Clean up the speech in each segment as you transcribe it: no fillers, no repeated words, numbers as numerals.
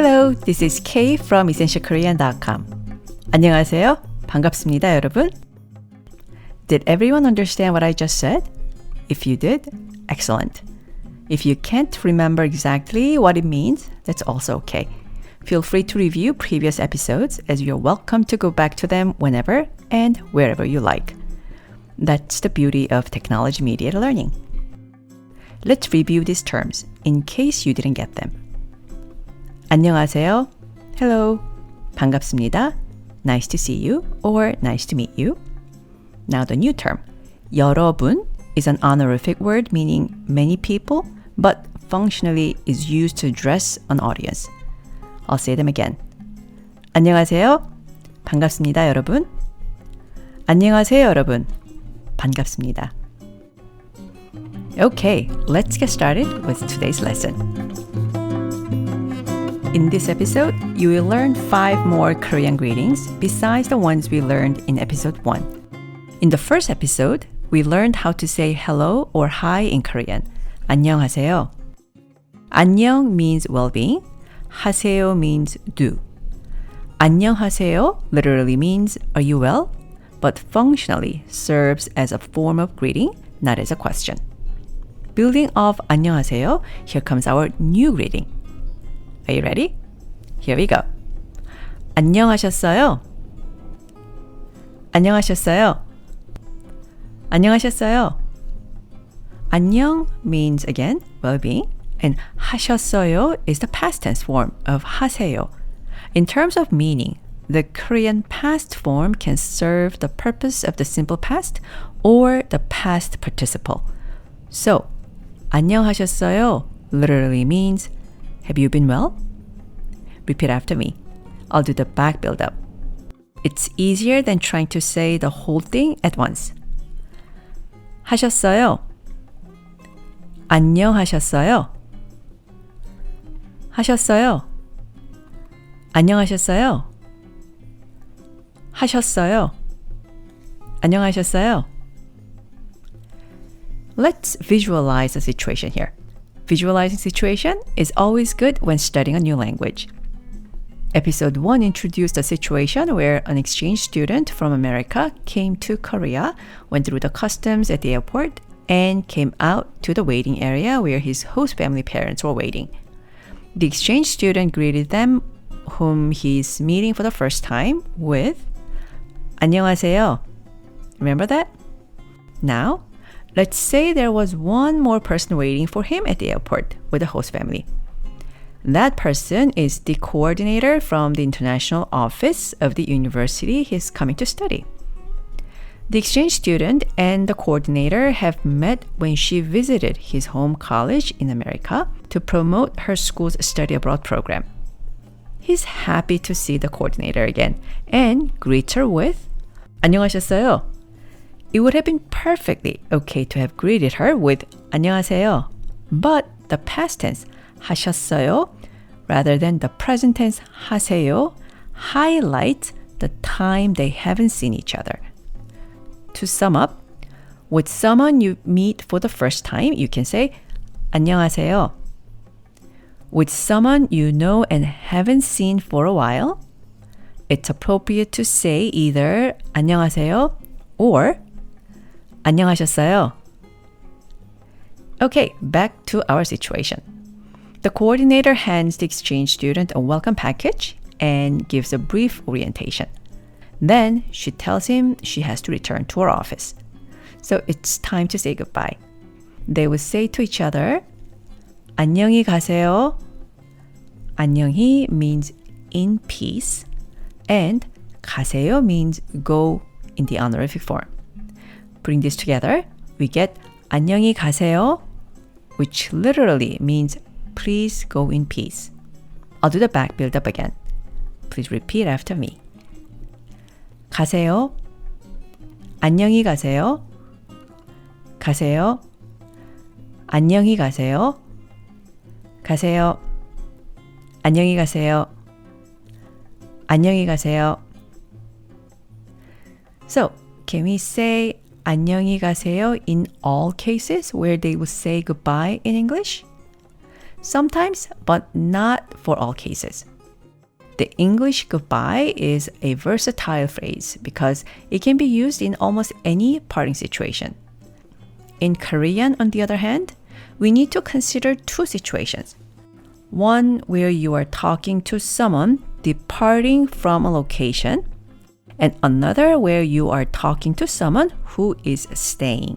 Hello, this is Kay from essentialkorean.com. 안녕하세요. 반갑습니다, 여러분. Did everyone understand what I just said? If you did, excellent. If you can't remember exactly what it means, that's also okay. Feel free to review previous episodes as you're welcome to go back to them whenever and wherever you like. That's the beauty of technology-mediated learning. Let's review these terms in case you didn't get them. 안녕하세요. Hello. 반갑습니다. Nice to see you or nice to meet you. Now the new term. 여러분 is an honorific word meaning many people, but functionally is used to address an audience. I'll say them again. 안녕하세요. 반갑습니다, 여러분. 안녕하세요, 여러분. 반갑습니다. Okay, let's get started with today's lesson. In this episode, you will learn 5 more Korean greetings besides the ones we learned in episode 1. In the first episode, we learned how to say hello or hi in Korean. 안녕하세요. 안녕 means well-being. 하세요 means do. 안녕하세요 literally means are you well? But functionally serves as a form of greeting, not as a question. Building off 안녕하세요, here comes our new greeting. Are you ready? Here we go. 안녕하셨어요. 안녕하셨어요. 안녕하셨어요. 안녕 means again well-being, and 하셨어요 is the past tense form of 하세요. In terms of meaning, the Korean past form can serve the purpose of the simple past or the past participle. So, 안녕하셨어요 literally means have you been well? Repeat after me. I'll do the back build-up. It's easier than trying to say the whole thing at once. 하셨어요. 안녕하셨어요. 하셨어요. 안녕하셨어요. 하셨어요. 안녕하셨어요. Let's visualize the situation here. Visualizing situation is always good when studying a new language. Episode 1 introduced a situation where an exchange student from America came to Korea, went through the customs at the airport, and came out to the waiting area where his host family parents were waiting. The exchange student greeted them, whom he's meeting for the first time, with 안녕하세요. Remember that? Now, let's say there was one more person waiting for him at the airport with the host family. That person is the coordinator from the international office of the university he's coming to study. The exchange student and the coordinator have met when she visited his home college in America to promote her school's study abroad program. He's happy to see the coordinator again and greets her with 안녕하셨어요. It would have been perfectly okay to have greeted her with 안녕하세요, but the past tense 하셨어요 rather than the present tense 하세요 highlights the time they haven't seen each other. To sum up, with someone you meet for the first time, you can say 안녕하세요. With someone you know and haven't seen for a while, it's appropriate to say either 안녕하세요 or 안녕하셨어요. Okay, back to our situation. The coordinator hands the exchange student a welcome package and gives a brief orientation. Then she tells him she has to return to her office. So it's time to say goodbye. They will say to each other, 안녕히 가세요. 안녕히 means in peace, and 가세요 means go in the honorific form. Putting this together, we get 안녕히 가세요, which literally means please go in peace. I'll do the back build-up again. Please repeat after me. 가세요. 안녕히 가세요. 가세요. 안녕히 가세요. 가세요. 안녕히 가세요. 안녕히 가세요. So, can we say 안녕히 가세요 in all cases where they will say goodbye in English? Sometimes, but not for all cases. The English goodbye is a versatile phrase because it can be used in almost any parting situation. In Korean, on the other hand, we need to consider two situations. One where you are talking to someone departing from a location, and another where you are talking to someone who is staying.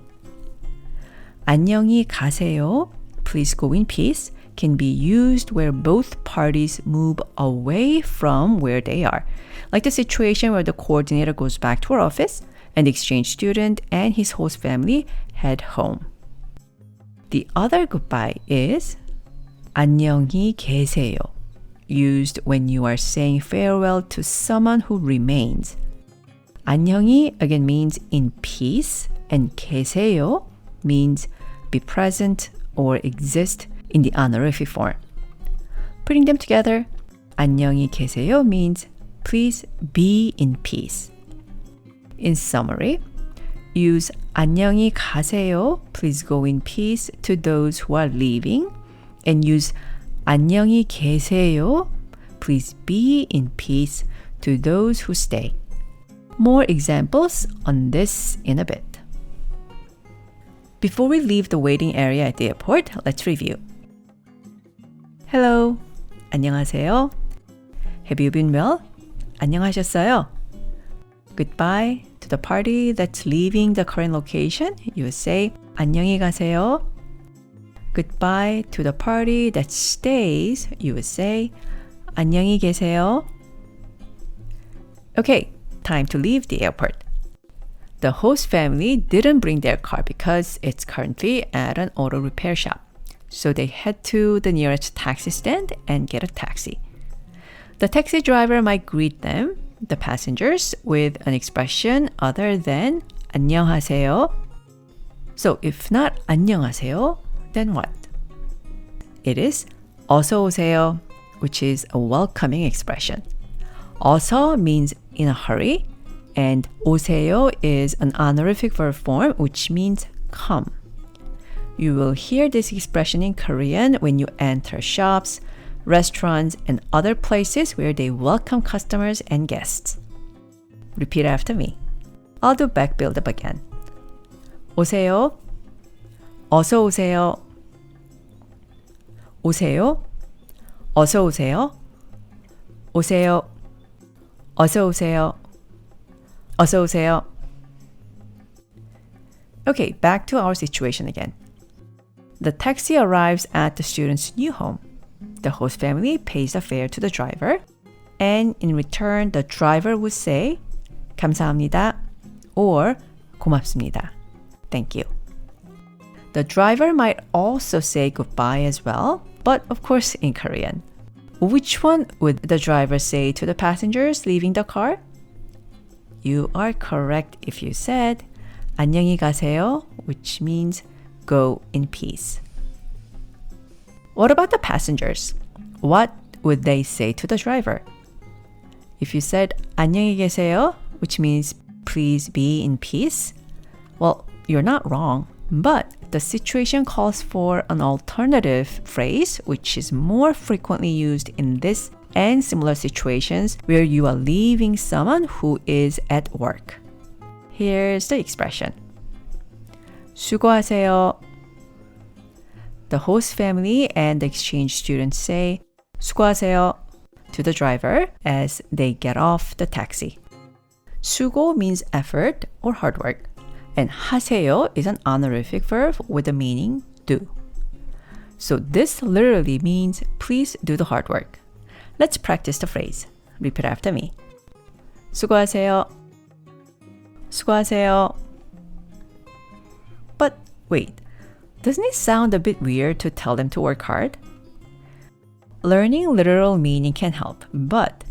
안녕히 가세요, please go in peace, can be used where both parties move away from where they are, like the situation where the coordinator goes back to her office and the exchange student and his host family head home. The other goodbye is 안녕히 계세요, used when you are saying farewell to someone who remains. 안녕히 again means in peace, and 계세요 means be present or exist in the honorific form. Putting them together, 안녕히 계세요 means please be in peace. In summary, use 안녕히 가세요, please go in peace to those who are leaving, and use 안녕히 계세요, please be in peace to those who stay. More examples on this in a bit. Before we leave the waiting area at the airport, let's review. Hello, 안녕하세요. Have you been well? 안녕하셨어요. Goodbye to the party that's leaving the current location, you would say 안녕히 가세요. Goodbye to the party that stays, you would say 안녕히 계세요. Okay, time to leave the airport. The host family didn't bring their car because it's currently at an auto repair shop. So they head to the nearest taxi stand and get a taxi. The taxi driver might greet them, the passengers, with an expression other than 안녕하세요. So if not 안녕하세요, then what? It is 어서 오세요, which is a welcoming expression. 어서 means in a hurry, and 오세요 is an honorific verb form, which means come. You will hear this expression in Korean when you enter shops, restaurants, and other places where they welcome customers and guests. Repeat after me. I'll do back build-up again. 오세요. 어서 오세요. 오세요. 어서 오세요. 오세요. 어서 오세요. 어서 오세요. Okay, back to our situation again. The taxi arrives at the student's new home. The host family pays the fare to the driver, and in return, the driver would say 감사합니다 or 고맙습니다. Thank you. The driver might also say goodbye as well, but of course in Korean. Which one would the driver say to the passengers leaving the car? You are correct if you said 안녕히 가세요, which means go in peace. What about the passengers? What would they say to the driver? If you said 안녕히 계세요, which means please be in peace, well, you're not wrong, but the situation calls for an alternative phrase which is more frequently used in this and similar situations where you are leaving someone who is at work. Here's the expression. 수고하세요. The host family and the exchange students say 수고하세요 to the driver as they get off the taxi. 수고 means effort or hard work, and 하세요 is an honorific verb with the meaning do. So this literally means please do the hard work. Let's practice the phrase. Repeat after me. 수고하세요. 수고하세요. But wait, doesn't it sound a bit weird to tell them to work hard? Learning literal meaning can help, but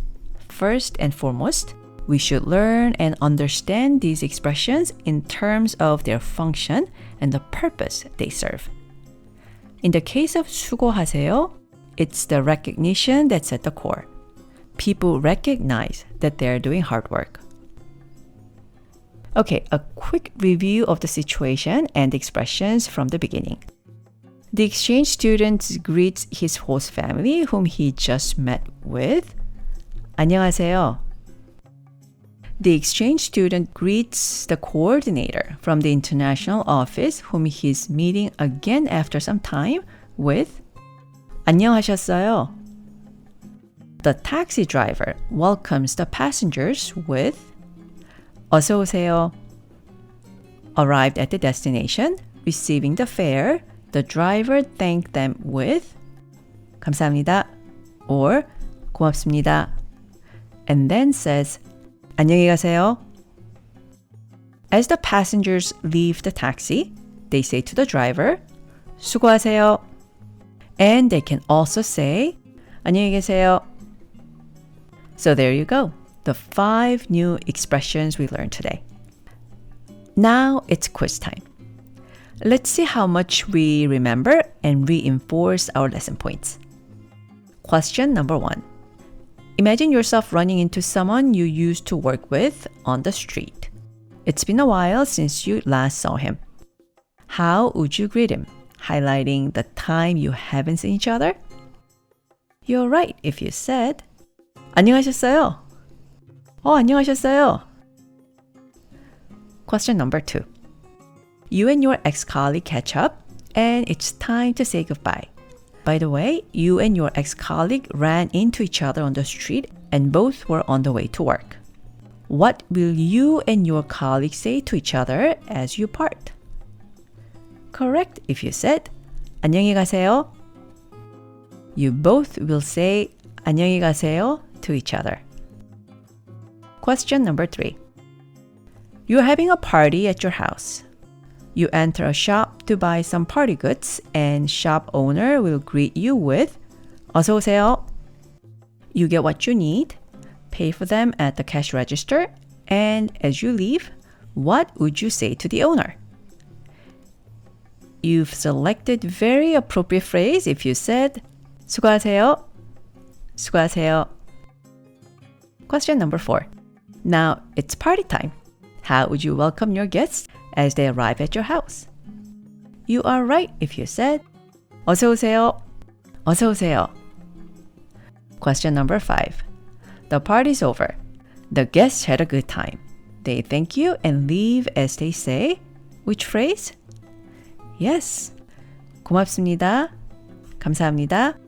first and foremost, we should learn and understand these expressions in terms of their function and the purpose they serve. In the case of 수고하세요, it's the recognition that's at the core. People recognize that they're doing hard work. Okay, a quick review of the situation and expressions from the beginning. The exchange student greets his host family, whom he just met with. 안녕하세요. The exchange student greets the coordinator from the international office whom he's meeting again after some time with 안녕하셨어요. The taxi driver welcomes the passengers with 어서 오세요. Arrived at the destination, receiving the fare, the driver thanked them with 감사합니다 or 고맙습니다 and then says 안녕히 가세요. As the passengers leave the taxi, they say to the driver 수고하세요. And they can also say 안녕히 계세요. So there you go. The 5 new expressions we learned today. Now it's quiz time. Let's see how much we remember and reinforce our lesson points. Question number 1. Imagine yourself running into someone you used to work with on the street. It's been a while since you last saw him. How would you greet him, highlighting the time you haven't seen each other? You're right if you said 안녕하셨어요. 안녕하셨어요. Question number 2. You and your ex-colleague catch up and it's time to say goodbye. By the way, you and your ex-colleague ran into each other on the street and both were on the way to work. What will you and your colleague say to each other as you part? Correct if you said 안녕히 가세요. You both will say 안녕히 가세요 to each other. Question number 3. You're having a party at your house. You enter a shop to buy some party goods and shop owner will greet you with 어서 오세요. You get what you need, pay for them at the cash register, and as you leave, what would you say to the owner? You've selected very appropriate phrase if you said 수고하세요. 수고하세요. Question number 4. Now it's party time. How would you welcome your guests as they arrive at your house? You are right if you said 어서 오세요. 어서 오세요. Question number 5. The party's over. The guests had a good time. They thank you and leave as they say. Which phrase? Yes. 고맙습니다. 감사합니다.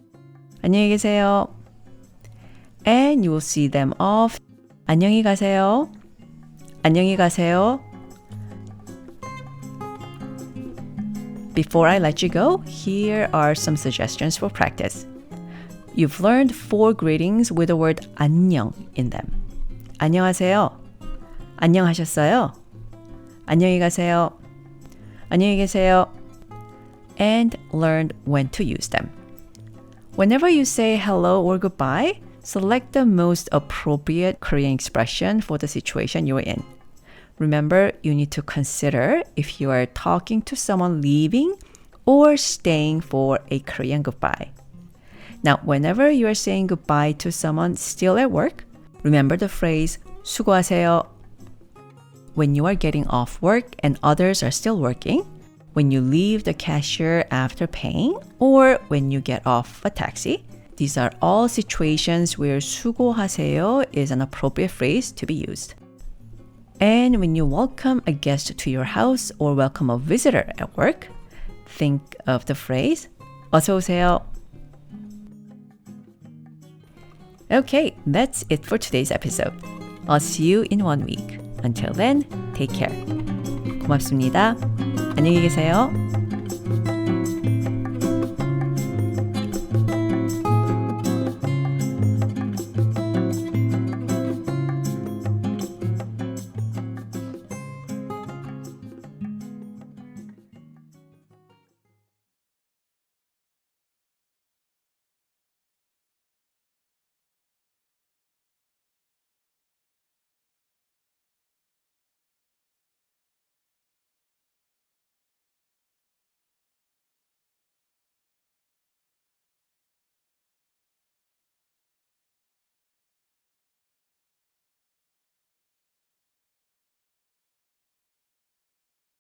안녕히 계세요. And you will see them off. 안녕히 가세요. 안녕히 가세요. Before I let you go, here are some suggestions for practice. You've learned 4 greetings with the word 안녕 in them. 안녕하세요. 안녕하셨어요. 안녕히 가세요. 안녕히 계세요. And learned when to use them. Whenever you say hello or goodbye, select the most appropriate Korean expression for the situation you're in. Remember, you need to consider if you are talking to someone leaving or staying for a Korean goodbye. Now, whenever you are saying goodbye to someone still at work, remember the phrase 수고하세요. When you are getting off work and others are still working, when you leave the cashier after paying, or when you get off a taxi, these are all situations where 수고하세요 is an appropriate phrase to be used. And when you welcome a guest to your house or welcome a visitor at work, think of the phrase 어서 오세요. Okay, that's it for today's episode. I'll see you in 1 week. Until then, take care. 고맙습니다. 안녕히 계세요.